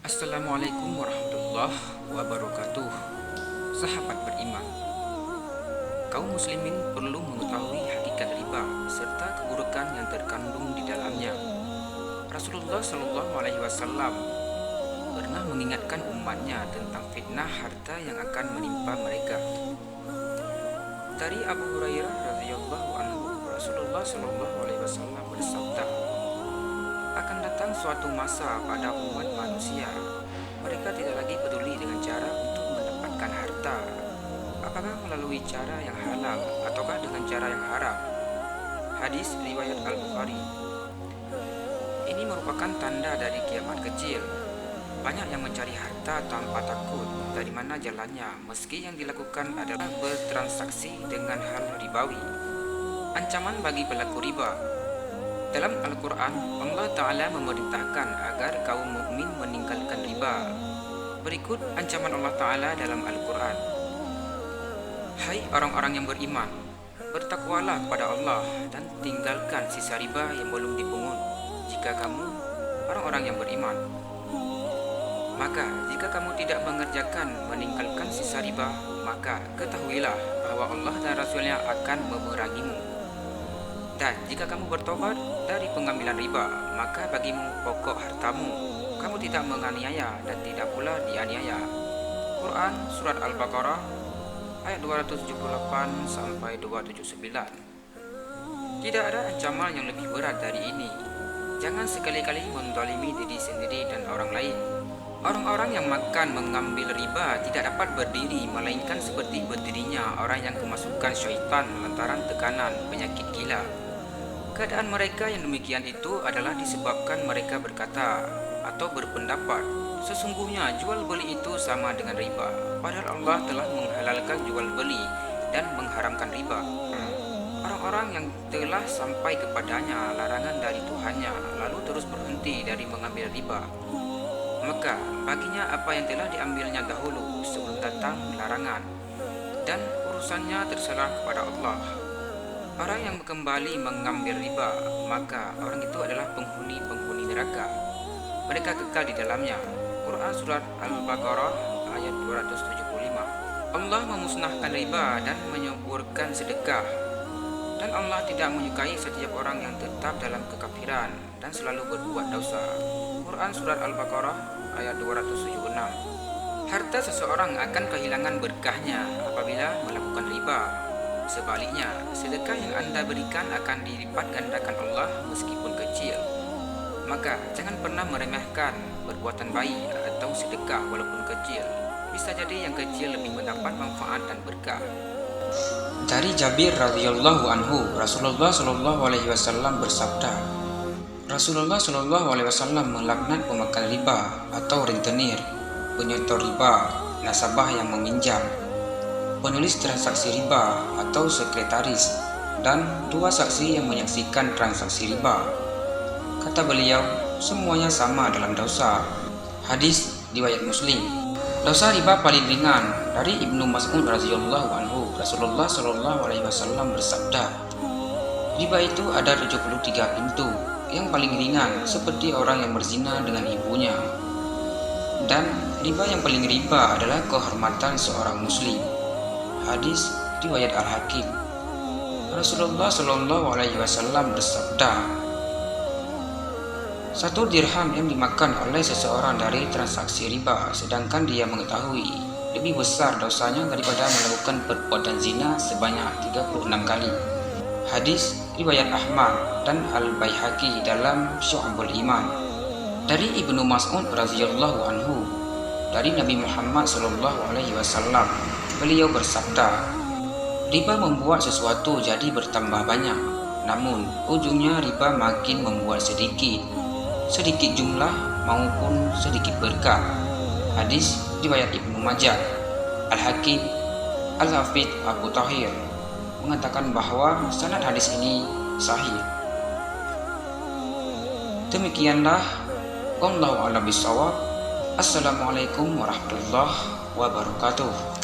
Assalamualaikum warahmatullahi wabarakatuh. Sahabat beriman, kaum muslimin perlu mengetahui hakikat riba serta keburukan yang terkandung di dalamnya. Rasulullah Shallallahu Alaihi Wasallam pernah mengingatkan umatnya tentang fitnah harta yang akan menimpa mereka. Dari Abu Hurairah radhiyallahu anhu, Rasulullah Shallallahu Alaihi Wasallam bersabda, akan datang suatu masa pada umat manusia, mereka tidak lagi peduli dengan cara untuk mendapatkan harta, apakah melalui cara yang halal ataukah dengan cara yang haram. Hadis riwayat Al-Bukhari. Ini merupakan tanda dari kiamat kecil. Banyak yang mencari harta tanpa takut dari mana jalannya, meski yang dilakukan adalah bertransaksi dengan hal ribawi. Ancaman bagi pelaku riba. Dalam Al-Quran, Allah Ta'ala memerintahkan agar kaum mukmin meninggalkan riba. Berikut ancaman Allah Ta'ala dalam Al-Quran. Hai orang-orang yang beriman, bertakwalah kepada Allah dan tinggalkan sisa riba yang belum dipungut jika kamu orang-orang yang beriman. Maka jika kamu tidak mengerjakan meninggalkan sisa riba, maka ketahuilah bahwa Allah dan Rasulnya akan memerangimu. Dan jika kamu bertobat dari pengambilan riba, maka bagimu pokok hartamu. Kamu tidak menganiaya dan tidak pula dianiaya. Quran Surat Al-Baqarah ayat 278 sampai 279. Tidak ada ancaman yang lebih berat dari ini. Jangan sekali-kali menzalimi diri sendiri dan orang lain. Orang-orang yang makan mengambil riba tidak dapat berdiri, melainkan seperti berdirinya orang yang kemasukan syaitan lantaran tekanan penyakit gila. Keadaan mereka yang demikian itu adalah disebabkan mereka berkata atau berpendapat, sesungguhnya jual beli itu sama dengan riba, padahal Allah telah menghalalkan jual beli dan mengharamkan riba. Orang-orang yang telah sampai kepadanya larangan dari Tuhannya, lalu terus berhenti dari mengambil riba, maka baginya apa yang telah diambilnya dahulu sebelum datang larangan, dan urusannya terserah kepada Allah. Orang yang kembali mengambil riba, maka orang itu adalah penghuni-penghuni neraka. Mereka kekal di dalamnya. Quran Surat Al-Baqarah ayat 275. Allah memusnahkan riba dan menyuburkan sedekah. Dan Allah tidak menyukai setiap orang yang tetap dalam kekafiran dan selalu berbuat dosa. Quran Surat Al-Baqarah ayat 276. Harta seseorang akan kehilangan berkahnya apabila melakukan riba. Sebaliknya, sedekah yang Anda berikan akan dilipat gandakan Allah meskipun kecil. Maka jangan pernah meremehkan perbuatan baik atau sedekah walaupun kecil. Bisa jadi yang kecil lebih mendapat manfaat dan berkah. Dari Jabir radhiyallahu anhu, Rasulullah Shallallahu Alaihi Wasallam bersabda, Rasulullah Shallallahu Alaihi Wasallam melaknat pemakan riba atau rentenir, penyetor riba, nasabah yang meminjam, penulis transaksi riba atau sekretaris, dan dua saksi yang menyaksikan transaksi riba. Kata beliau, semuanya sama dalam dosa. Hadis riwayat Muslim. Dosa riba paling ringan. Dari Ibnu Mas'ud radhiyallahu anhu, Rasulullah Shallallahu Alaihi Wasallam bersabda, riba itu ada 73 pintu. Yang paling ringan seperti orang yang berzina dengan ibunya. Dan riba yang paling riba adalah kehormatan seorang muslim. Hadis riwayat Al-Hakim. Rasulullah Shallallahu Alaihi Wasallam bersabda, satu dirham yang dimakan oleh seseorang dari transaksi riba, sedangkan dia mengetahui, lebih besar dosanya daripada melakukan perbuatan zina sebanyak 36 kali. Hadis riwayat Ahmad dan Al-Baihaqi dalam Syu'abul Iman. Dari Ibnu Mas'ud radhiyallahu anhu, dari Nabi Muhammad sallallahu alaihi wasallam, beliau bersabda, riba membuat sesuatu jadi bertambah banyak, namun ujungnya riba makin membuat sedikit jumlah maupun sedikit berkah. Hadis riwayat Ibnu Majah. Al-Hakim Al-Hafidh Abu Tahir mengatakan bahwa sanad hadis ini sahih. Demikianlah, wallahu a'lam bishawab. Assalamualaikum warahmatullahi wabarakatuh.